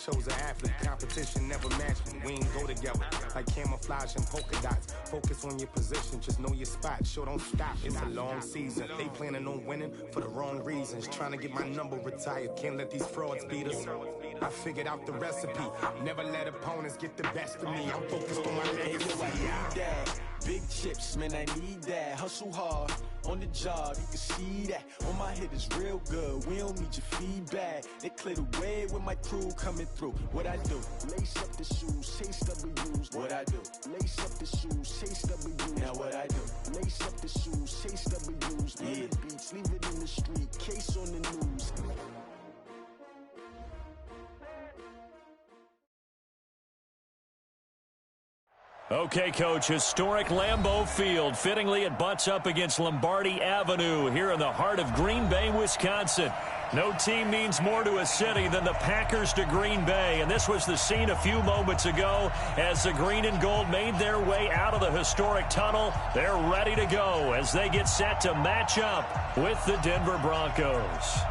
chose an athlete. Competition never matched me. We ain't go together like camouflage and polka dots. Focus on your position, just know your spot. Sure, don't stop. It's a long season. They planning on winning for the wrong reasons. Trying to get my number retired. Can't let these frauds beat us. I figured out the recipe. Never let opponents get the best of me. I'm focused on my legacy. Big chips, man, I need that. Hustle hard on the job, you can see that. On my head is real good. We don't need your feedback. They clear the way with my crew coming through. What I do? Lace up the shoes, chase W's. What I do? Lace up the shoes, chase W's. Now what I do? Lace up the shoes, chase W's. Yeah, beats, leave it in the street. Case on the news. Okay, Coach, historic Lambeau Field. Fittingly, it butts up against Lombardi Avenue here in the heart of Green Bay, Wisconsin. No team means more to a city than the Packers to Green Bay, and this was the scene a few moments ago as the green and gold made their way out of the historic tunnel. They're ready to go as they get set to match up with the Denver Broncos.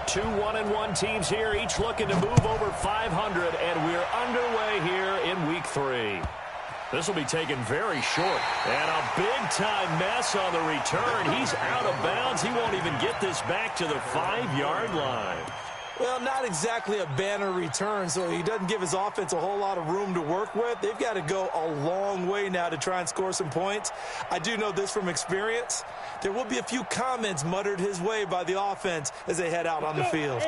Two 1-1 teams here, each looking to move over 500, and we're underway here in Week 3. This will be taken very short, and a big-time mess on the return. He's out of bounds. He won't even get this back to the 5-yard line. Well, not exactly a banner return, so he doesn't give his offense a whole lot of room to work with. They've got to go a long way now to try and score some points. I do know this from experience. There will be a few comments muttered his way by the offense as they head out on the field.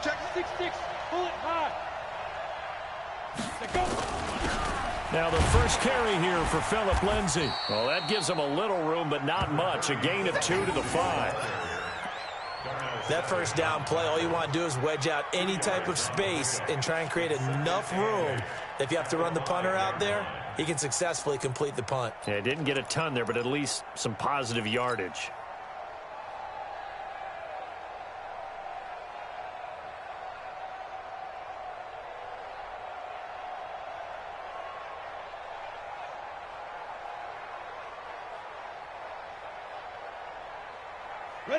Check 6-6, pull it high. Now the first carry here for Phillip Lindsay. Well, that gives him a little room, but not much. A gain of 2 to the 5. That first down play, all you want to do is wedge out any type of space and try and create enough room. If you have to run the punter out there, he can successfully complete the punt. Yeah, didn't get a ton there, but at least some positive yardage.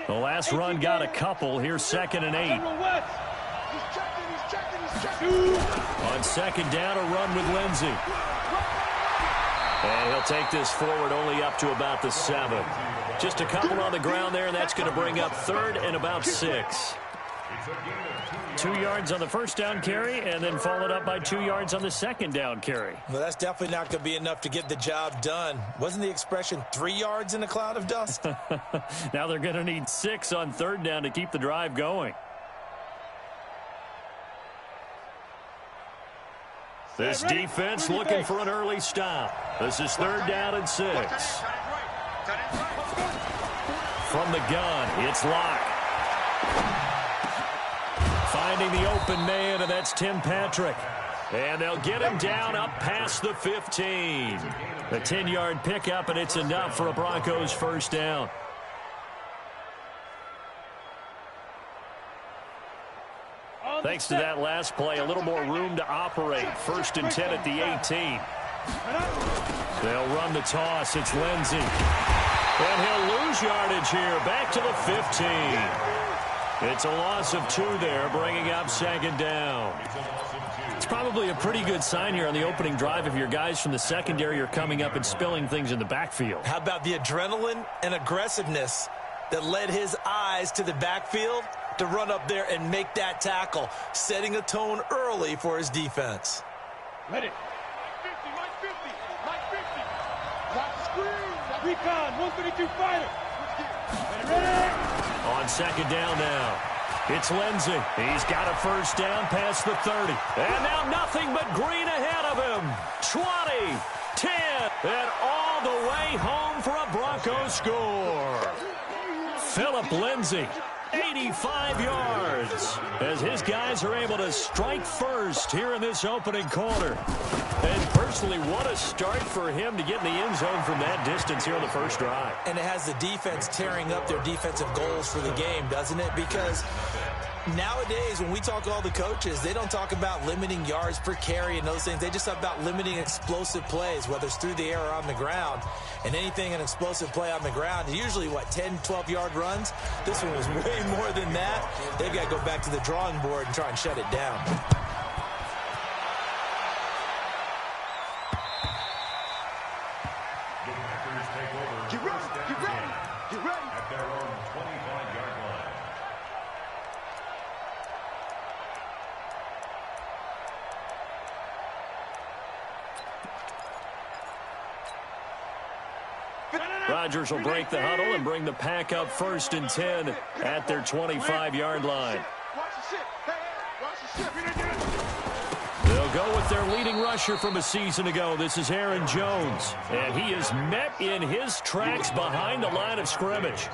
The last run got a couple. Here's 2nd and 8. On 2nd down, a run with Lindsay. And he'll take this forward only up to about the 7. Just a couple on the ground there, and that's going to bring up 3rd and about 6. 2 yards on the first down carry, and then followed up by 2 yards on the 2nd down carry. Well, that's definitely not going to be enough to get the job done. Wasn't the expression 3 yards in a cloud of dust? Now they're going to need 6 on 3rd down to keep the drive going. This defense looking for an early stop. This is 3rd down and 6. From the gun, it's Locke. Finding the open man, and that's Tim Patrick. And they'll get him down up past the 15. A 10-yard pickup, and it's enough for a Broncos first down. Thanks to that last play, a little more room to operate. 1st and 10 at the 18. They'll run the toss. It's Lindsay. And he'll lose yardage here. Back to the 15. It's a loss of 2 there, bringing up 2nd down. It's probably a pretty good sign here on the opening drive if your guys from the secondary are coming up and spilling things in the backfield. How about the adrenaline and aggressiveness that led his eyes to the backfield to run up there and make that tackle, setting a tone early for his defense. Ready. Mike 50. Got the screen. Recon, 132 fighter. Ready. On 2nd down now, it's Lindsay. He's got a first down past the 30. And now nothing but green ahead of 20, 10, and all the way home for a Broncos score. Phillip Lindsay, 85 yards, as his guys are able to strike first here in this opening quarter. And personally, what a start for him to get in the end zone from that distance here on the first drive. And it has the defense tearing up their defensive goals for the game, doesn't it? Because nowadays, when we talk to all the coaches, they don't talk about limiting yards per carry and those things. They just talk about limiting explosive plays, whether it's through the air or on the ground. And anything an explosive play on the ground is usually, 10, 12-yard runs? This one was way more than that. They've got to go back to the drawing board and try and shut it down. Get ready, get ready, get ready. At their own 25-yard line. Rodgers will break the huddle and bring the pack up 1st and 10 at their 25-yard line. Watch the shit. Hey, watch the shit. They'll go with their leading rusher from a season ago. This is Aaron Jones, and he is met in his tracks behind the line of scrimmage.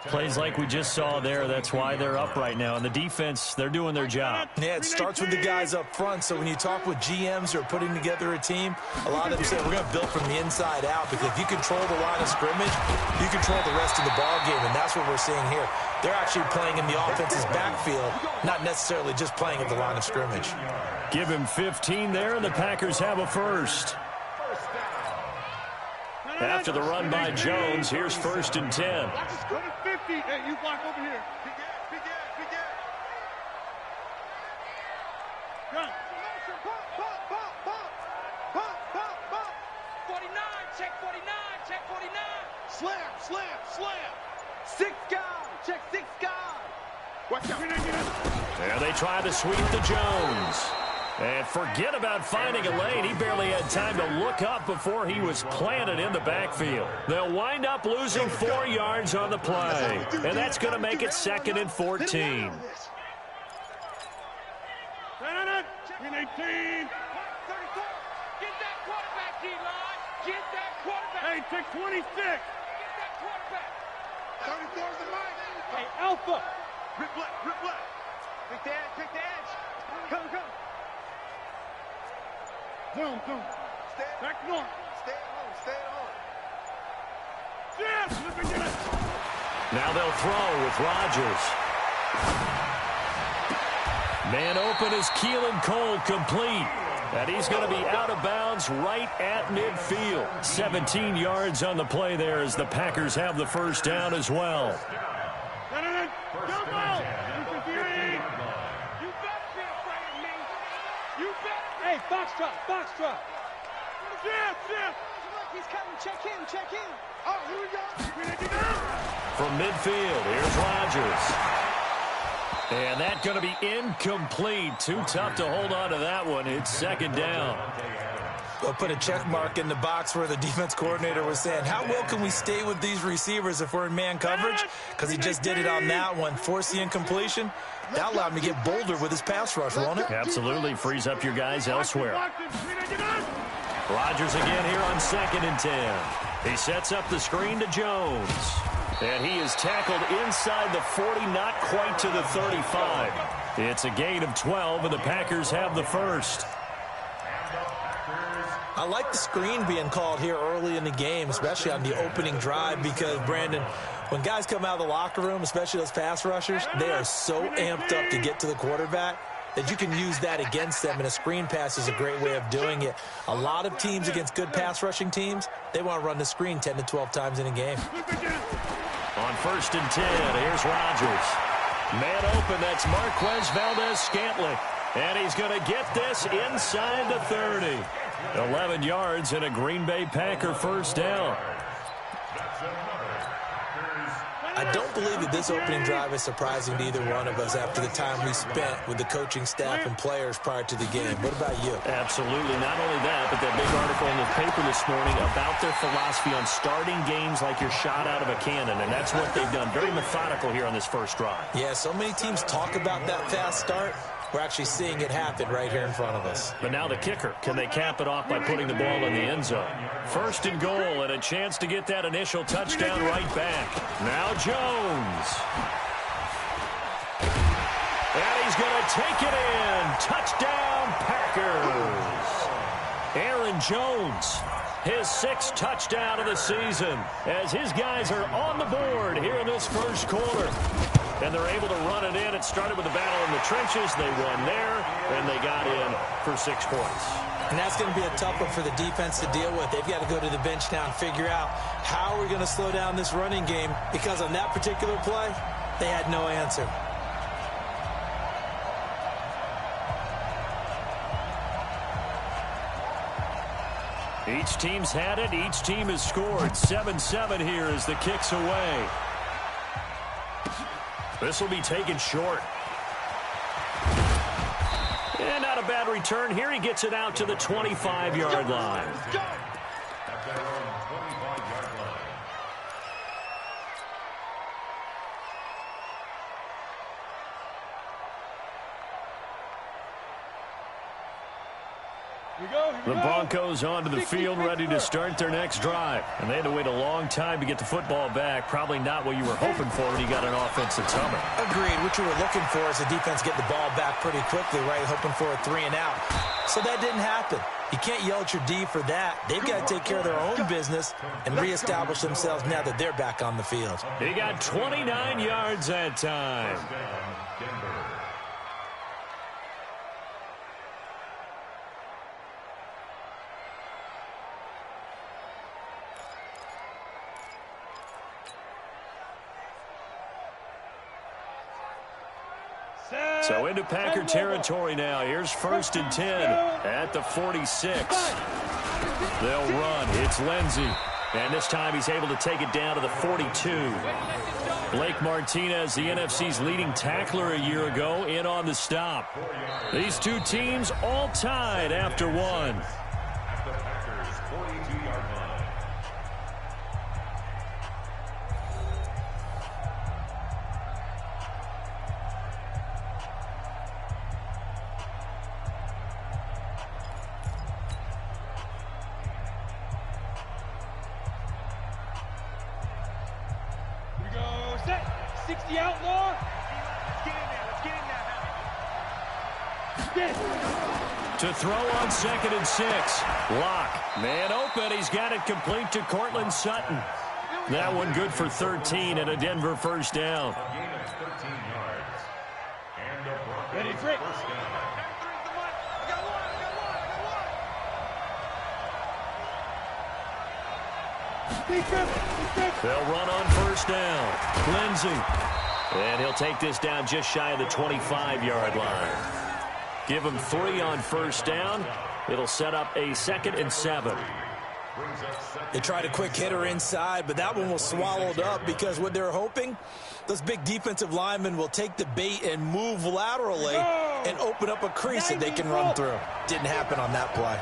Plays like we just saw there, that's why they're up right now. And the defense, they're doing their job. Yeah, it starts with the guys up front. So when you talk with GMs who are putting together a team, a lot of them say we're going to build from the inside out, because if you control the line of scrimmage, you control the rest of the ball game, and that's what we're seeing here. They're actually playing in the offense's backfield, not necessarily just playing at the line of scrimmage. Give him 15 there, and the Packers have a first. After the run by Jones, here's 1st and 10. Watch the score. 50. Hey, you block over here. Big gap. Run. Pop. 49, check 49. Slam. 6 guy, check 6 guy. Watch out. There they try to sweep to Jones. And forget about finding a lane. He barely had time to look up before he was planted in the backfield. They'll wind up losing 4 yards on the play. And that's going to make it 2nd and 14. Get that quarterback, D-line. Get that quarterback. Hey, take 26. Get that quarterback. 34 is the mic. Hey, Alpha. Rip left. Pick the edge. Come. Zoom. Back north. Stay at home. Yeah, let me get it. Now they'll throw with Rodgers. Man open is Keelan Cole, complete. And he's going to be out of bounds right at midfield. 17 yards on the play there as the Packers have the first down as well. Hey, box drop. Yes. He's coming. Check in. Oh, here we go. From midfield, here's Rodgers. And that's going to be incomplete. Too tough to hold on to that one. It's 2nd down. They'll put a check mark in the box where the defense coordinator was saying, how well can we stay with these receivers if we're in man coverage? Because he just did it on that one. Force the incompletion. That allowed him to get bolder with his pass rush, won't it? Absolutely. Frees up your guys elsewhere. Rodgers again here on 2nd and 10. He sets up the screen to Jones. And he is tackled inside the 40, not quite to the 35. It's a gain of 12, and the Packers have the first. I like the screen being called here early in the game, especially on the opening drive, because, Brandon, when guys come out of the locker room, especially those pass rushers, they are so amped up to get to the quarterback that you can use that against them, and a screen pass is a great way of doing it. A lot of teams against good pass rushing teams, they want to run the screen 10 to 12 times in a game. On 1st and 10, here's Rodgers. Man open, that's Marquez Valdez-Scantling. And he's going to get this inside the 30. 11 yards and a Green Bay Packer first down. I don't believe that this opening drive is surprising to either one of us after the time we spent with the coaching staff and players prior to the game. What about you? Absolutely. Not only that, but that big article in the paper this morning about their philosophy on starting games like you're shot out of a cannon, and that's what they've done. Very methodical here on this first drive. Yeah, so many teams talk about that fast start. we're actually seeing it happen right here in front of us. But now the kicker. Can they cap it off by putting the ball in the end zone? First and goal, and a chance to get that initial touchdown right back. Now Jones. And he's going to take it in. Touchdown, Packers. Aaron Jones, his 6th touchdown of the season, as his guys are on the board here in this first quarter. And they're able to run it in. It started with a battle in the trenches. They won there, and they got in for 6 points. And that's going to be a tough one for the defense to deal with. They've got to go to the bench now and figure out how we're going to slow down this running game, because on that particular play, they had no answer. Each team's had it. Each team has scored. 7-7 here as the kick's away. This will be taken short. And not a bad return here. He gets it out to the 25-yard line. The Broncos onto the field, ready to start their next drive. And they had to wait a long time to get the football back. Probably not what you were hoping for when you got an offensive tumble. Agreed. What you were looking for is the defense get the ball back pretty quickly, right? Hoping for a 3-and-out. So that didn't happen. You can't yell at your D for that. They've got to take care of their own business and reestablish themselves now that they're back on the field. He got 29 yards that time. So into Packer territory now. Here's 1st and 10 at the 46. They'll run. It's Lindsey. And this time he's able to take it down to the 42. Blake Martinez, the NFC's leading tackler a year ago, in on the stop. These two teams all tied after one. At the Packers' 42-yard line. Here we go. Set. 60 outlaw. Let's get in there. Let's get in there now. To throw on 2nd and 6. Lock. Man open. He's got it complete to Cortland Sutton. That one good for 13 and a Denver first down. A gain of 13 yards. And the Broncos Ready, Frick. first down. They'll run on first down. Lindsey. And he'll take this down just shy of the 25-yard line. Give him 3 on first down. It'll set up a 2nd and 7. They tried a quick hitter inside, but that one was swallowed up because what they're hoping, those big defensive linemen will take the bait and move laterally and open up a crease that they can run through. Didn't happen on that play.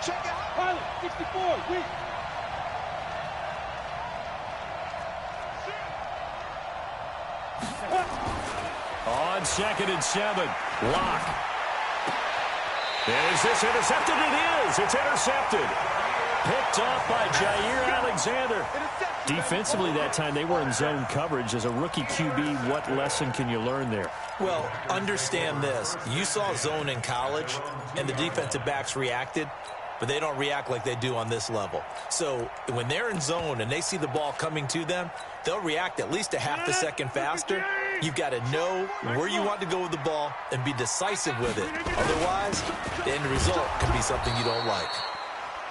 Check out. Pilot, 64. Weak. On 2nd and 7. Lock. And is this intercepted? It is. It's intercepted. Picked off by Jair Alexander. Defensively that time, they were in zone coverage. As a rookie QB, what lesson can you learn there? Well, understand this. You saw zone in college, and the defensive backs reacted, but they don't react like they do on this level. So when they're in zone and they see the ball coming to them, they'll react at least a half a second faster. You've got to know where you want to go with the ball and be decisive with it. Otherwise, the end result can be something you don't like.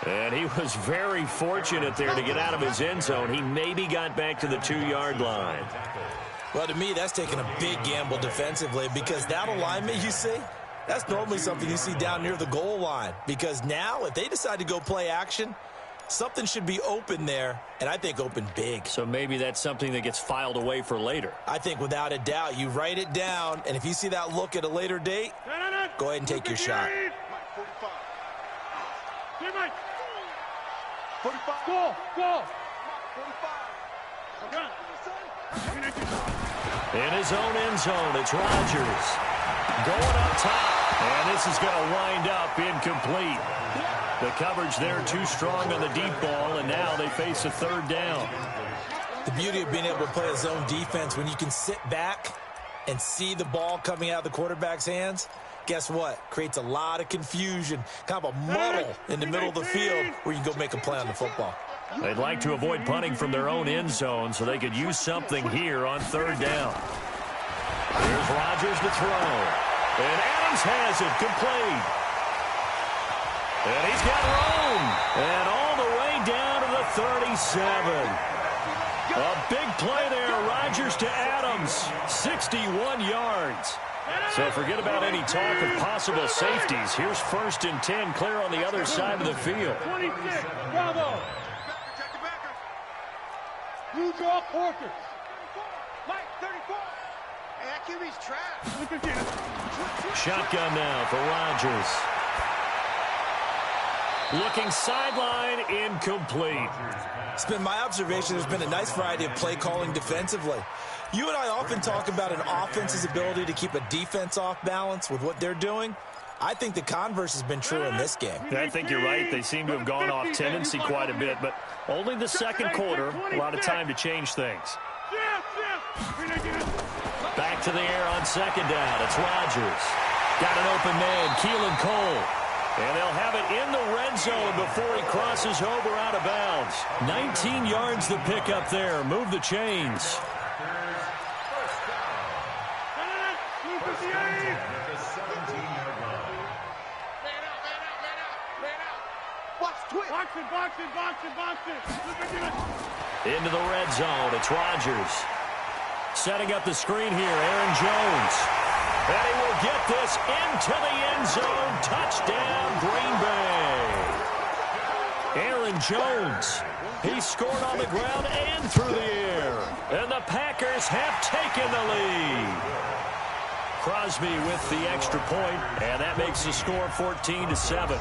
And he was very fortunate there to get out of his end zone. He maybe got back to the 2-yard line. Well, to me, that's taking a big gamble defensively, because that alignment you see, that's normally something you see down near the goal line. Because now, if they decide to go play action, something should be open there, and I think open big. So maybe that's something that gets filed away for later. I think without a doubt, you write it down, and if you see that look at a later date, go ahead and take your shot. 45. Go. 45. In his own end zone, it's Rodgers. Going up top, and this is going to wind up incomplete. The coverage there too strong on the deep ball, and now they face a third down. The beauty of being able to play a zone defense when you can sit back and see the ball coming out of the quarterback's hands, guess what? Creates a lot of confusion, kind of a muddle in the middle of the field where you can go make a play on the football. They'd like to avoid punting from their own end zone so they could use something here on third down. Here's Rodgers to throw. And Adams has it complete. And he's got room. And all the way down to the 37. A big play there, Rodgers to Adams, 61 yards. So forget about any talk of possible safeties. Here's 1st and 10, clear on the other side of the field. 26, bravo. Blue draw quarters. Mike, 34. That QB's trash. Shotgun now for Rodgers. Looking sideline, incomplete. It's been my observation there's been a nice variety of play calling defensively. You and I often talk about an offense's ability to keep a defense off balance with what they're doing. I think the converse has been true in this game. I think you're right. They seem to have gone off tendency quite a bit, but only the second quarter, a lot of time to change things. Back to the air on second down. It's Rodgers. Got an open man, Keelan Cole. And they'll have it in the red zone before he crosses over out of bounds. 19 yards to pick up there. Move the chains. Into the red zone. It's Rodgers. Setting up the screen here. Aaron Jones. And he will get this into the end zone. Touchdown, Green Bay. Aaron Jones. He scored on the ground and through the air. And the Packers have taken the lead. Crosby with the extra point, and that makes the score 14-7.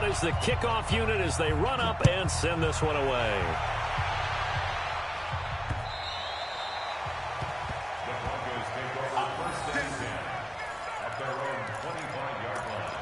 Is the kickoff unit as they run up and send this one away. The Broncos take over first and 10 at their own 25-yard line.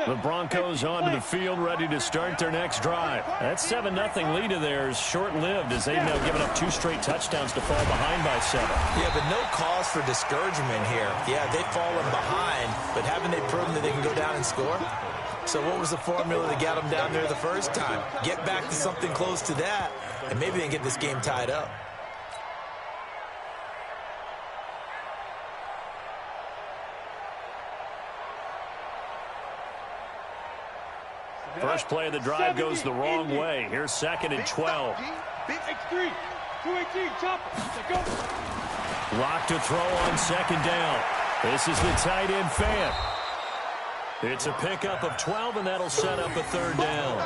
The Broncos onto the field, ready to start their next drive. That 7-0 lead of theirs short-lived as they've now given up 2 straight touchdowns to fall behind by 7. Yeah, but no cause for discouragement here. Yeah, they've fallen behind, but haven't they proven that they can go down and score? So what was the formula that got them down there the first time? Get back to something close to that, and maybe they can get this game tied up. First play of the drive goes the wrong way. Here's 2nd and 12. X3, 218, chop. Go. Lock to throw on 2nd down. This is the tight end Fant. It's a pickup of 12, and that'll set up a 3rd down.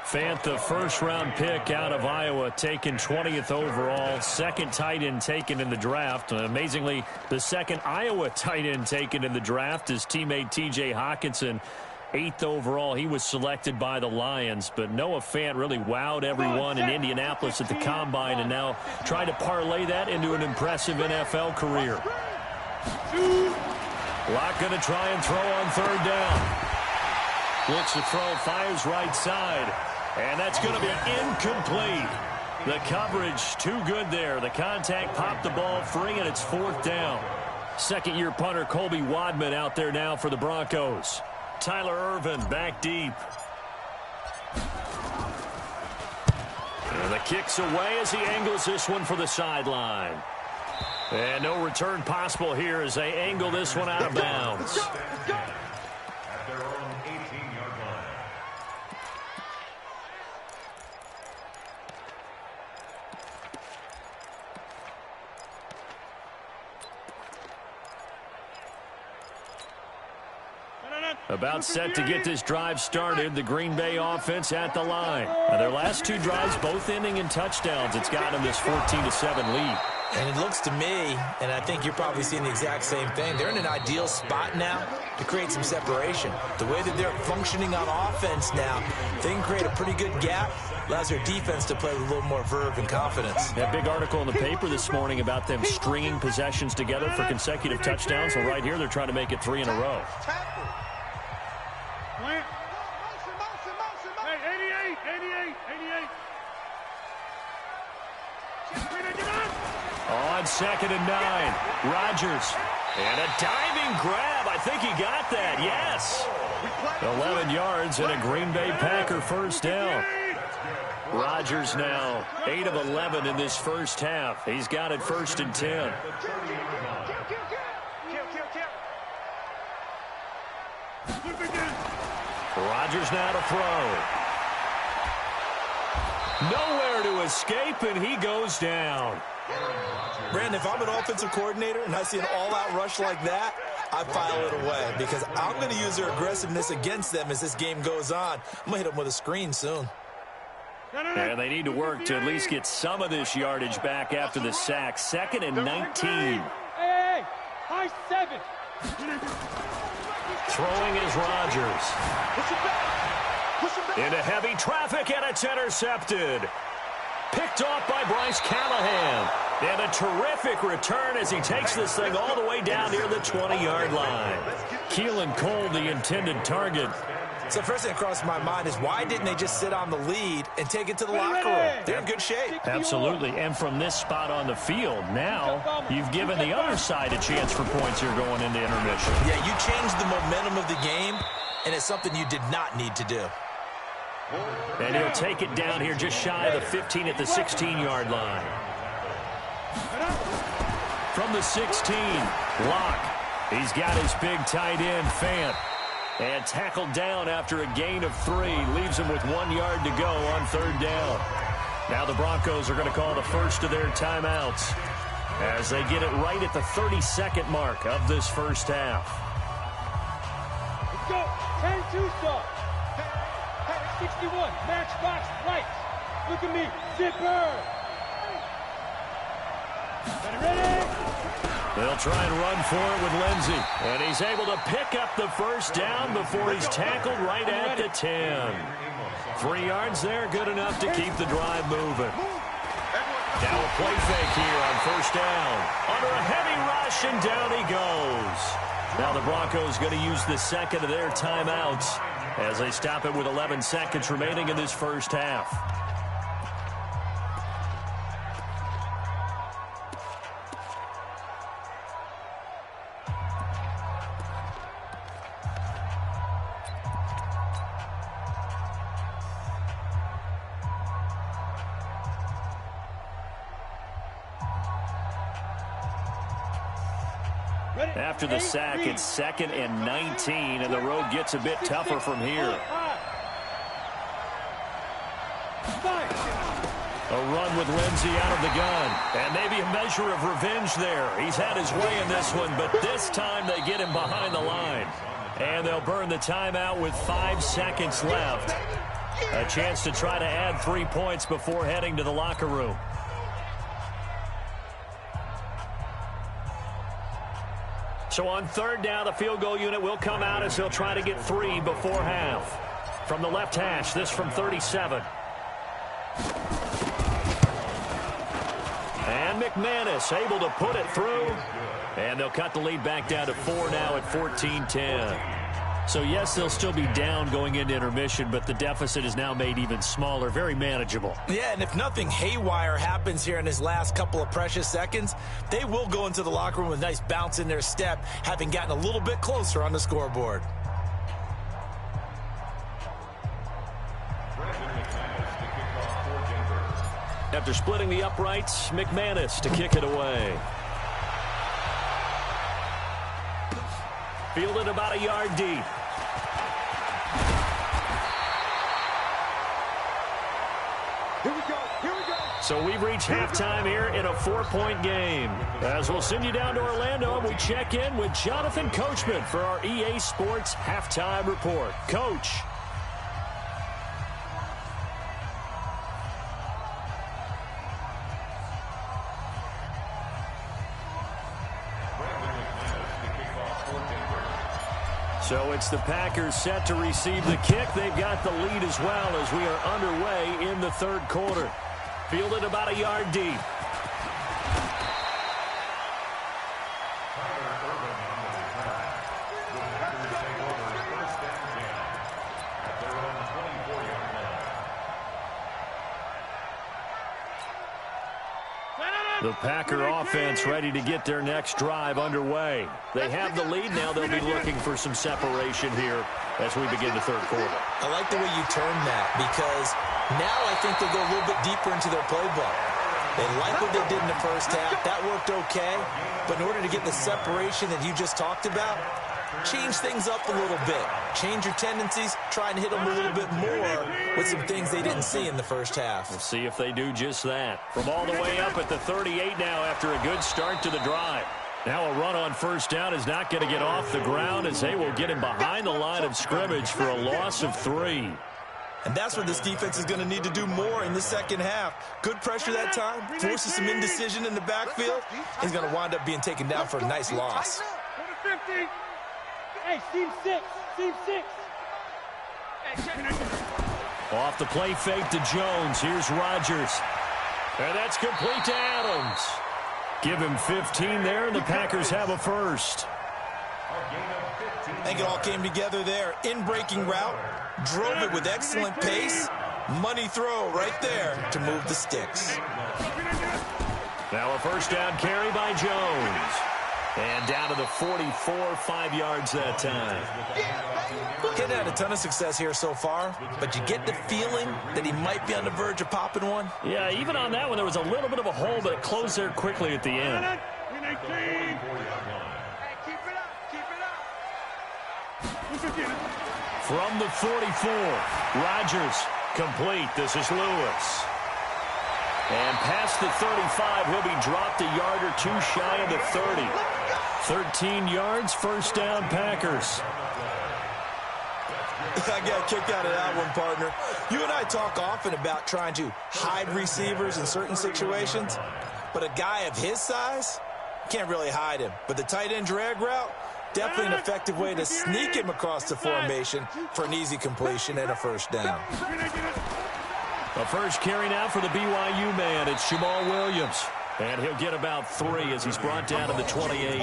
Fant, the first-round pick out of Iowa, taken 20th overall. 2nd tight end taken in the draft. Amazingly, the 2nd Iowa tight end taken in the draft is teammate T.J. Hawkinson. 8th overall, he was selected by the Lions, but Noah Fant really wowed everyone in Indianapolis at the Combine and now trying to parlay that into an impressive NFL career. Locke going to try and throw on 3rd down. Looks to throw, fires right side, and that's going to be incomplete. The coverage too good there. The contact popped the ball free, and it's 4th down. 2nd-year punter Colby Wadman out there now for the Broncos. Tyler Ervin back deep. And the kick's away as he angles this one for the sideline. And no return possible here as they angle this one out of bounds. About set to get this drive started. The Green Bay offense at the line. Now, their last two drives both ending in touchdowns. It's got them this 14-7 lead. And it looks to me, and I think you're probably seeing the exact same thing, they're in an ideal spot now to create some separation. The way that they're functioning on offense now, they can create a pretty good gap. Allows their defense to play with a little more verve and confidence. That big article in the paper this morning about them stringing possessions together for consecutive touchdowns. Well, right here, they're trying to make it 3 in a row. On 2nd and 9, Rodgers. And a diving grab. I think he got that, yes. 11 yards and a Green Bay Packer first down. Rodgers now 8 of 11 in this first half. He's got it 1st and 10. Rodgers now to throw. Nowhere to escape, and he goes down. Brandon, if I'm an offensive coordinator and I see an all-out rush like that, I file it away because I'm going to use their aggressiveness against them as this game goes on. I'm going to hit them with a screen soon. And they need to work to at least get some of this yardage back after the sack. 2nd and 19. Hey, high 7. Throwing is Rodgers. Into heavy traffic, and it's intercepted. Picked off by Bryce Callahan. And a terrific return as he takes this thing all the way down near the 20-yard line. Keelan Cole, the intended target. So first thing that crossed my mind is why didn't they just sit on the lead and take it to the locker room? They're in good shape. Absolutely. And from this spot on the field, now you've given the other side a chance for points here going into intermission. Yeah, you changed the momentum of the game, and it's something you did not need to do. And he'll take it down here just shy of the 15 at the 16-yard line. From the 16, Locke. He's got his big tight end, Fant. And tackled down after a gain of 3. Leaves him with 1 yard to go on 3rd down. Now the Broncos are going to call the first of their timeouts as they get it right at the 32nd mark of this first half. Let's go. 10-2 start. 61. Matchbox lights. Look at me. Zipper. Ready? They'll try and run for it with Lindsey. And he's able to pick up the first down before he's tackled right at the 10. 3 yards there, good enough to keep the drive moving. Now a play fake here on 1st down. Under a heavy rush, and down he goes. Now the Broncos going to use the second of their timeouts as they stop it with 11 seconds remaining in this first half. After the sack, it's 2nd and 19, and the road gets a bit tougher from here. A run with Lindsey out of the gun, and maybe a measure of revenge there. He's had his way in this one, but this time they get him behind the line. And they'll burn the timeout with 5 seconds left. A chance to try to add 3 points before heading to the locker room. So on 3rd down, the field goal unit will come out as they'll try to get 3 before half. From the left hash, this from 37. And McManus able to put it through. And they'll cut the lead back down to 4 now at 14-10. So, yes, they'll still be down going into intermission, but the deficit is now made even smaller, very manageable. Yeah, and if nothing haywire happens here in his last couple of precious seconds, they will go into the locker room with a nice bounce in their step, having gotten a little bit closer on the scoreboard. After splitting the uprights, McManus to kick it away. Fielded about a yard deep. Here we go. Here we go. So we've reached halftime here in a 4-point game. As we'll send you down to Orlando, and we check in with Jonathan Coachman for our EA Sports Halftime Report. Coach. So it's the Packers set to receive the kick. They've got the lead as well as we are underway in the third quarter. Fielded about a yard deep. The Packer offense ready to get their next drive underway. They have the lead now. They'll be looking for some separation here as we begin the third quarter. I like the way you termed that because now I think they go a little bit deeper into their playbook. They like what they did in the first half. That worked okay. But in order to get the separation that you just talked about, change things up a little bit. Change your tendencies. Try and hit them a little bit more with some things they didn't see in the first half. We'll see if they do just that. From all the way up at the 38 now after a good start to the drive. Now a run on first down is not going to get off the ground as they will get him behind the line of scrimmage for a loss of 3. And that's what this defense is going to need to do more in the second half. Good pressure that time, forces some indecision in the backfield. He's going to wind up being taken down for a nice loss. Hey, team 6. Team 6. Off the play fake to Jones. Here's Rodgers. And that's complete to Adams. Give him 15 there, and the Packers have a first. I think it all came together there. In-breaking route. Drove it with excellent pace. Money throw right there to move the sticks. Now a first down carry by Jones. And down to the 44, 5 yards that time. Hadn't had a ton of success here so far, but you get the feeling that he might be on the verge of popping one. Yeah, even on that one, there was a little bit of a hole, but it closed there quickly at the end. From the 44, Rodgers complete. This is Lewis. And past the 35, he'll be dropped a yard or two shy of the 30. 13 yards, first down, Packers. I got a kick out of that one, partner. You and I talk often about trying to hide receivers in certain situations, but a guy of his size can't really hide him. But the tight end drag route, definitely an effective way to sneak him across the formation for an easy completion and a first down. The first carry now for the BYU man. It's Jamal Williams. And he'll get about 3 as he's brought down to the 28.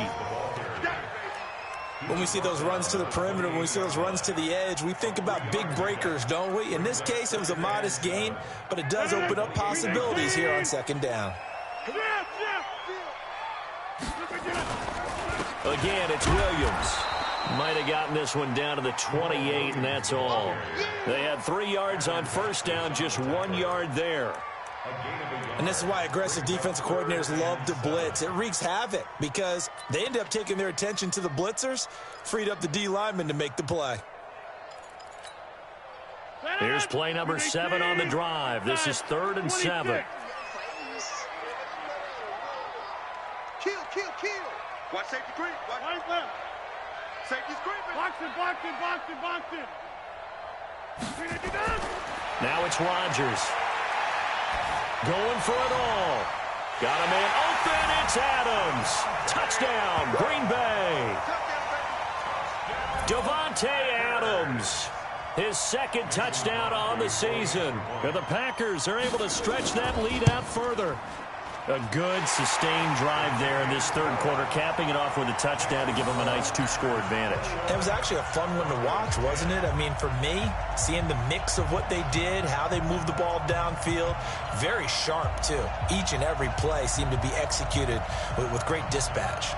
When we see those runs to the perimeter, when we see those runs to the edge, we think about big breakers, don't we? In this case, it was a modest gain, but it does open up possibilities here on second down. Again, it's Williams. Might have gotten this one down to the 28, and that's all. They had 3 yards on first down, just 1 yard there. And this is why aggressive defensive coordinators love to blitz. It wreaks havoc because they end up taking their attention to the blitzers, freed up the D lineman to make the play. Here's play number 7 on the drive. This is 3rd and 7. Kill. Watch safety creep. Right left. Safety's creeping. Box it. Now it's Rodgers. Going for it all. Got a man open. It's Adams. Touchdown, Green Bay. Davante Adams. His second touchdown on the season. And the Packers are able to stretch that lead out further. A good, sustained drive there in this third quarter, capping it off with a touchdown to give them a nice 2-score advantage. It was actually a fun one to watch, wasn't it? I mean, for me, seeing the mix of what they did, how they moved the ball downfield, very sharp, too. Each and every play seemed to be executed with great dispatch.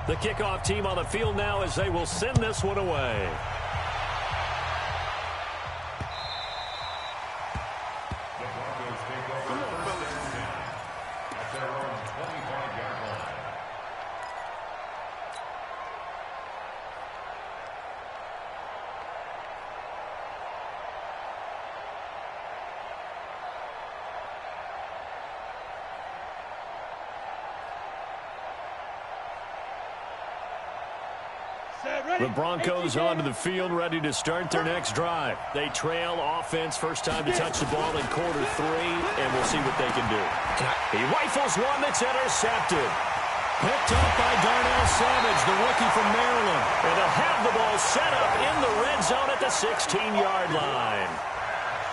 The kickoff team on the field now as they will send this one away. The Broncos take over first and 10 at their own 25-yard line. The Broncos onto the field, ready to start their next drive. They trail offense, first time to touch the ball in quarter 3, and we'll see what they can do. He rifles one that's intercepted. Picked up by Darnell Savage, the rookie from Maryland. And they'll have the ball set up in the red zone at the 16-yard line.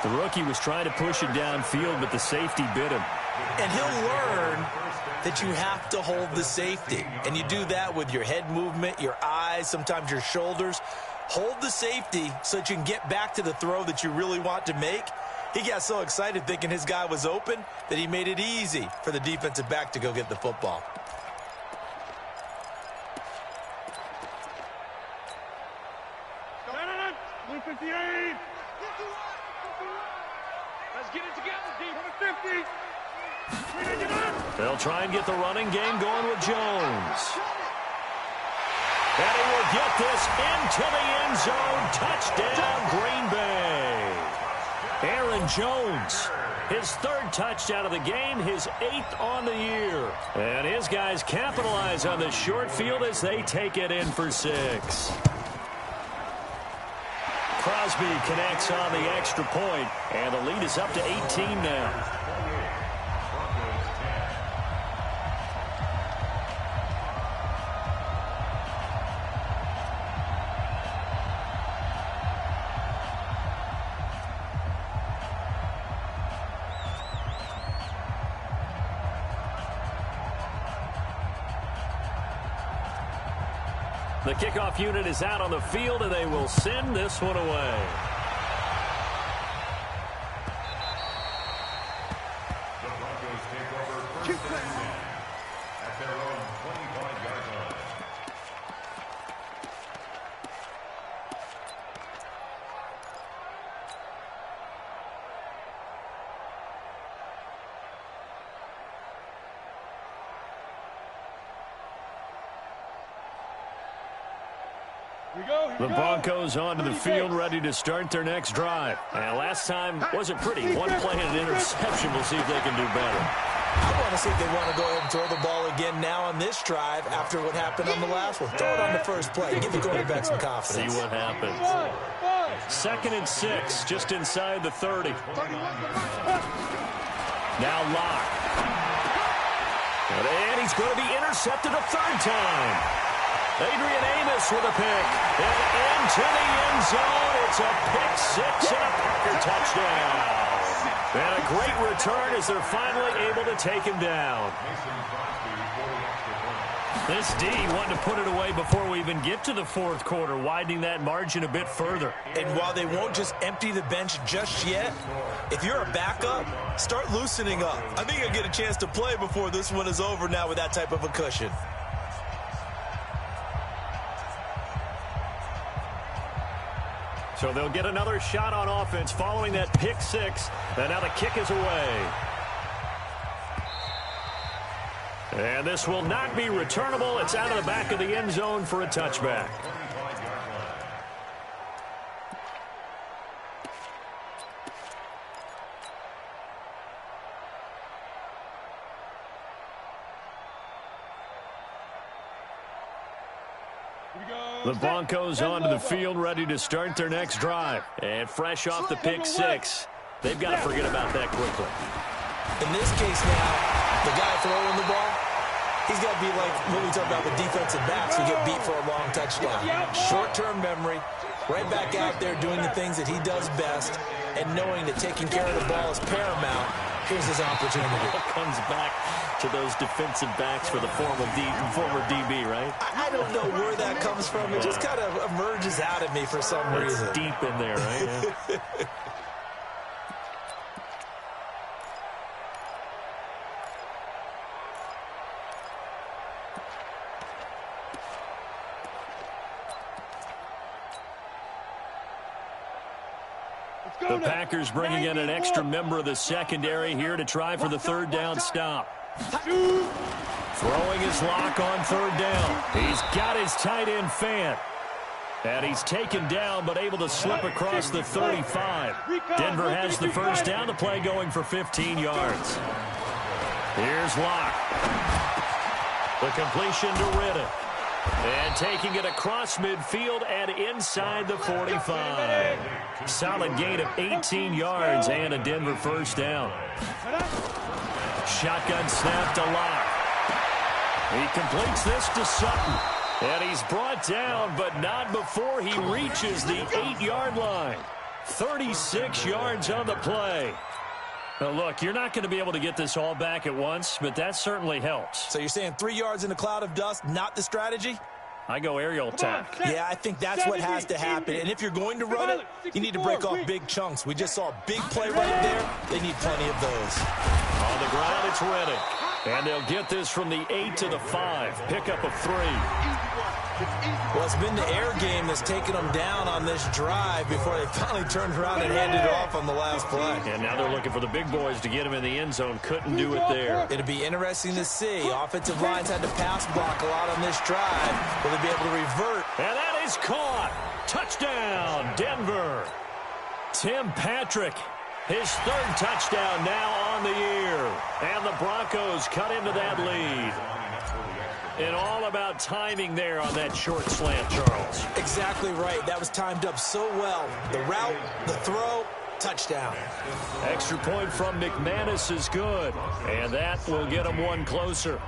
The rookie was trying to push it downfield, but the safety bit him. And he'll learn that you have to hold the safety. And you do that with your head movement, your eyes, sometimes your shoulders. Hold the safety so that you can get back to the throw that you really want to make. He got so excited thinking his guy was open that he made it easy for the defensive back to go get the football. Blue 58. Let's get it together, D. 50. They'll try and get the running game going with Jones. And he will get this into the end zone. Touchdown, Green Bay. Aaron Jones, his 3rd touchdown of the game, his 8th on the year. And his guys capitalize on the short field as they take it in for 6. Crosby connects on the extra point, and the lead is up to 18 now. The kickoff unit is out on the field, and they will send this one away. The Broncos take over first and 10 at their own 25-yard line. The Broncos onto the field, ready to start their next drive. And last time wasn't pretty. One play and an interception. We'll see if they can do better. I want to see if they want to go ahead and throw the ball again now on this drive after what happened on the last one. Throw it on the first play. Give the quarterback some confidence. See what happens. 2nd and 6, just inside the 30. Now Locke. And he's going to be intercepted a 3rd time. Adrian Amos with a pick. And into the end zone. It's a pick 6 and a Packer touchdown. And a great return as they're finally able to take him down. This D wanted to put it away before we even get to the 4th quarter, widening that margin a bit further. And while they won't just empty the bench just yet, if you're a backup, start loosening up. I think you'll get a chance to play before this one is over now with that type of a cushion. So they'll get another shot on offense following that pick 6. And now the kick is away. And this will not be returnable. It's out of the back of the end zone for a touchback. The Broncos onto the field, ready to start their next drive. And fresh off the pick 6, they've got to forget about that quickly. In this case now, the guy throwing the ball, he's got to be like when we talk about the defensive backs who get beat for a long touchdown. Short-term memory, right back out there doing the things that he does best, and knowing that taking care of the ball is paramount. Here's his opportunity. Comes back to those defensive backs for the former DB, right? I don't know where that comes from. It just kind of emerges out of me for some reason. It's deep in there, right? Yeah. The Packers bringing in an extra member of the secondary here to try for the third down stop. Throwing his lock on third down. He's got his tight end Fant. And he's taken down but able to slip across the 35. Denver has the first down. The play going for 15 yards. Here's Locke. The completion to Riddick. And taking it across midfield and inside the 45. Solid gain of 18 yards and a Denver first down. Shotgun snap to Locke. He completes this to Sutton. And he's brought down, but not before he reaches the 8-yard line. 36 yards on the play. Now, look, you're not going to be able to get this all back at once, but that certainly helps. So you're saying 3 yards in a cloud of dust, not the strategy? I go aerial attack. Yeah, I think that's what has to happen. And if you're going to run it, you need to break off big chunks. We just saw a big play right there. They need plenty of those. On the ground, it's Riddick. And they'll get this from the 8 to the 5. Pickup of 3. Well, it's been the air game that's taken them down on this drive before they finally turned around and handed it off on the last play. And now they're looking for the big boys to get him in the end zone. Couldn't do it there. It'll be interesting to see. Offensive lines had to pass block a lot on this drive. Will they be able to revert? And that is caught. Touchdown, Denver. Tim Patrick. His third touchdown now on the year. And the Broncos cut into that lead. And all about timing there on that short slant, Charles. Exactly right. That was timed up so well. The route, the throw, touchdown. Extra point from McManus is good. And that will get him one closer.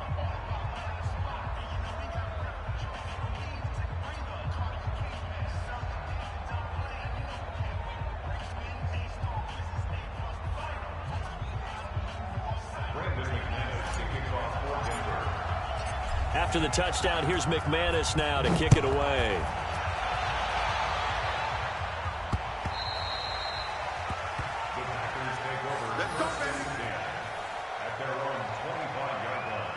After the touchdown, here's McManus now to kick it away. The Packers take over at their own 25-yard line.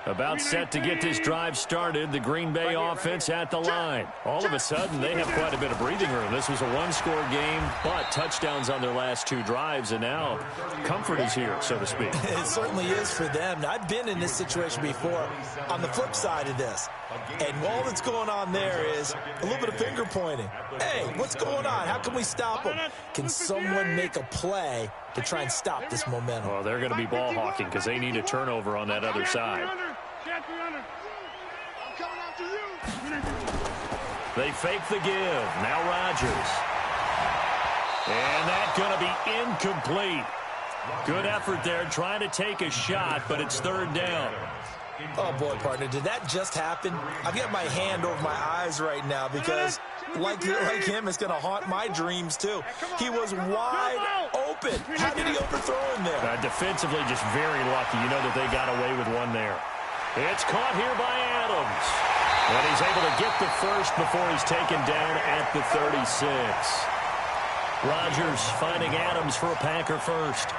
About set to get this drive started, the Green Bay offense at the line. All of a sudden, they have quite a bit of breathing room. This was a one-score game, but touchdowns on their last 2 drives, and now comfort is here, so to speak. It certainly is for them. Now, I've been in this situation before on the flip side of this, and all that's going on there is a little bit of finger pointing. Hey, what's going on? How can we stop them? Can someone make a play to try and stop this momentum? Well, they're going to be ball hawking because they need a turnover on that other side. They fake the give. Now Rodgers. And that's going to be incomplete. Good effort there trying to take a shot, but it's third down. Oh, boy, partner, did that just happen? I've got my hand over my eyes right now because, like him, it's going to haunt my dreams, too. He was wide open. How did he overthrow him there? Defensively, just very lucky. You know that they got away with one there. It's caught here by Adams. And he's able to get the first before he's taken down at the 36. Rodgers finding Adams for a Packer first.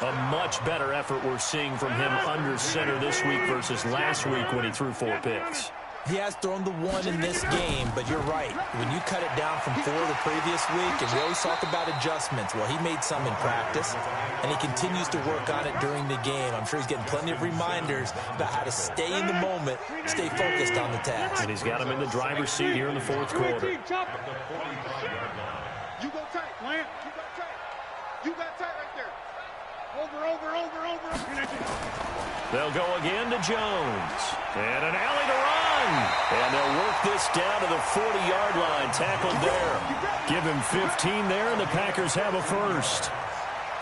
A much better effort we're seeing from him under center this week versus last week when he threw 4 picks. He has thrown the 1 in this game, but you're right. When you cut it down from 4 the previous week, and we always talk about adjustments, well, he made some in practice, and he continues to work on it during the game. I'm sure he's getting plenty of reminders about how to stay in the moment, stay focused on the task. And he's got him in the driver's seat here in the 4th quarter. You go tight, Lance. You go tight. You got tight right there. Over. They'll go again to Jones. And an alley to run. And they'll work this down to the 40-yard line. Tackled there. Give him 15 there, and the Packers have a first.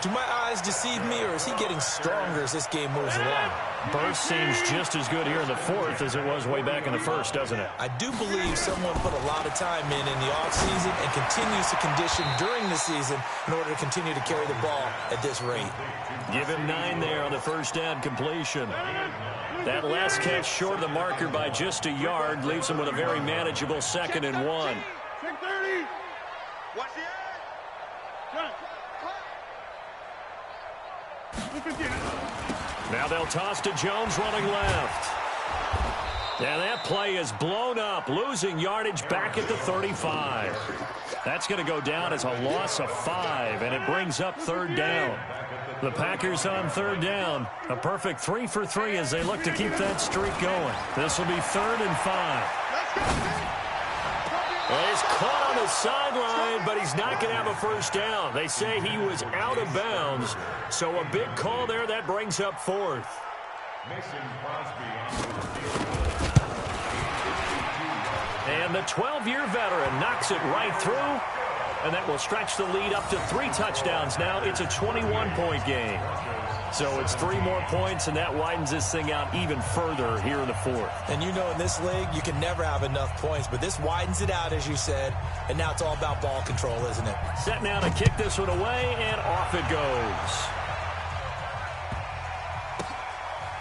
Do my eyes deceive me, or is he getting stronger as this game moves along? Burst seems just as good here in the fourth as it was way back in the first, doesn't it? I do believe someone put a lot of time in the offseason and continues to condition during the season in order to continue to carry the ball at this rate. Give him 9 there on the first down completion. That last catch short of the marker by just a yard leaves him with a very manageable 2nd and 1. 6:30. Watch the edge. Now they'll toss to Jones running left. And that play is blown up, losing yardage back at the 35. That's going to go down as a loss of 5, and it brings up 3rd down. The Packers on 3rd down. A perfect 3 for 3 as they look to keep that streak going. This will be 3rd and 5. Well, he's caught on the sideline, but he's not going to have a first down. They say he was out of bounds, so a big call there. That brings up 4th. And the 12-year veteran knocks it right through, and that will stretch the lead up to 3 touchdowns now. It's a 21-point game. So it's 3 more points, and that widens this thing out even further here in the 4th. And you know in this league, you can never have enough points, but this widens it out, as you said, and now it's all about ball control, isn't it? Set now to kick this one away, and off it goes.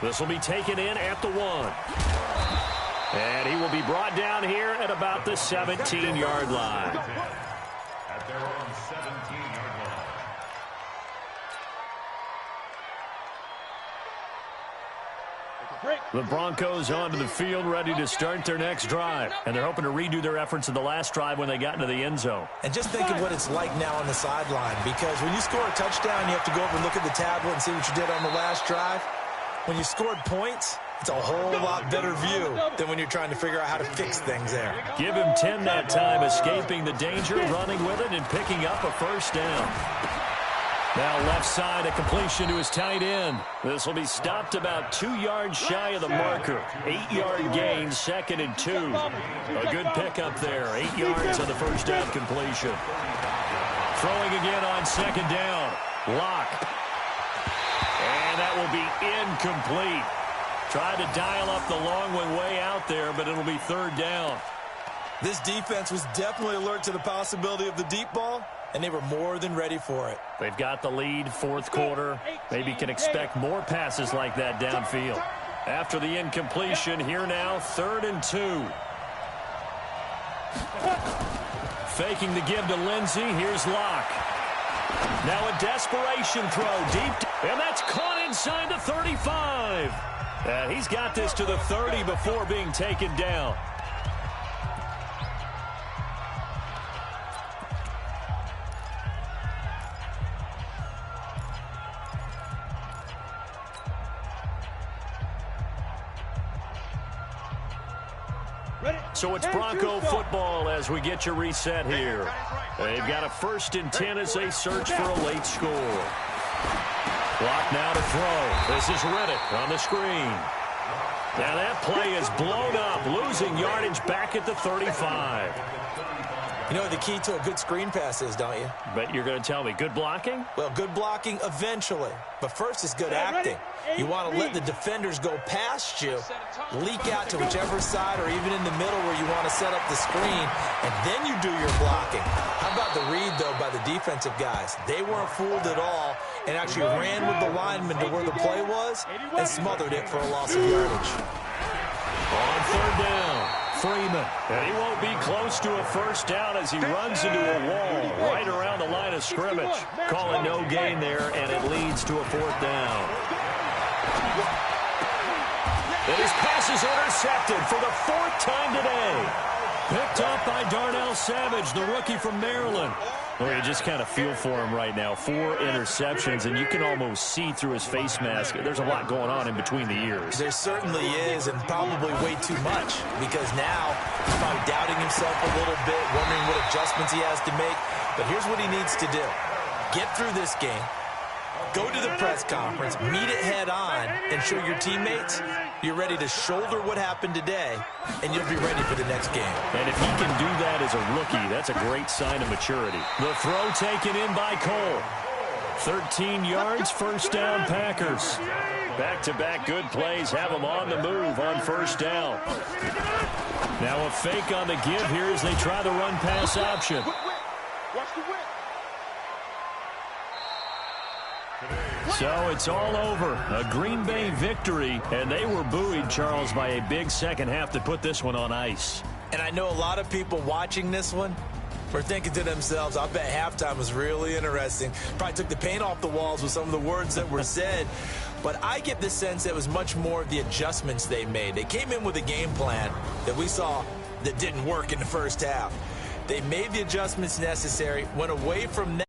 This will be taken in at the 1. And he will be brought down here at about the 17-yard line. At their own 17-yard line. The Broncos onto the field, ready to start their next drive. And they're hoping to redo their efforts in the last drive when they got into the end zone. And just think of what it's like now on the sideline, because when you score a touchdown, you have to go over and look at the tablet and see what you did on the last drive. When you scored points, it's a whole lot better view than when you're trying to figure out how to fix things there. Give him 10 that time, escaping the danger, running with it, and picking up a first down. Now left side, a completion to his tight end. This will be stopped about 2 yards shy of the marker. 8-yard gain, 2nd and 2. A good pickup there. 8 yards on the first down completion. Throwing again on 2nd down. Lock. And that will be incomplete. Tried to dial up the long one way out there, but it'll be 3rd down. This defense was definitely alert to the possibility of the deep ball, and they were more than ready for it. They've got the lead, 4th quarter. Maybe can expect more passes like that downfield. After the incompletion, here now, 3rd and 2. Faking the give to Lindsey. Here's Locke. Now a desperation throw deep, and that's caught inside the 35. He's got this to the 30 before being taken down. So it's Bronco football as we get you reset here. They've got a 1st and 10 as they search for a late score. Clock now to throw. This is Riddick on the screen. Now that play is blown up, losing yardage back at the 35. You know what the key to a good screen pass is, don't you? But you're going to tell me, good blocking? Well, good blocking eventually. But first is good acting. You want to let the defenders go past you, leak out to whichever side or even in the middle where you want to set up the screen, and then you do your blocking. How about the read, though, by the defensive guys? They weren't fooled at all and actually ran with the lineman to where the play was and smothered it for a loss of yardage. On 3rd down, Freeman. And he won't be close to a first down as he runs into a wall right around the line of scrimmage. Calling no gain there, and it leads to a 4th down. And his pass is intercepted for the 4th time today. Picked up by Darnell Savage, the rookie from Maryland. Well, you just kind of feel for him right now. 4 interceptions, and you can almost see through his face mask. There's a lot going on in between the ears. There certainly is, and probably way too much, because now he's probably doubting himself a little bit, wondering what adjustments he has to make. But here's what he needs to do. Get through this game. Go to the press conference, meet it head on, and show your teammates you're ready to shoulder what happened today, and you'll be ready for the next game. And if he can do that as a rookie, that's a great sign of maturity. The throw taken in by Cole. 13 yards, first down, Packers. Back-to-back good plays have them on the move on first down. Now a fake on the give here as they try the run-pass option. So it's all over. A Green Bay victory, and they were buoyed, Charles, by a big second half to put this one on ice. And I know a lot of people watching this one were thinking to themselves, I bet halftime was really interesting. Probably took the paint off the walls with some of the words that were said. But I get the sense it was much more the adjustments they made. They came in with a game plan that we saw that didn't work in the first half. They made the adjustments necessary, went away from that.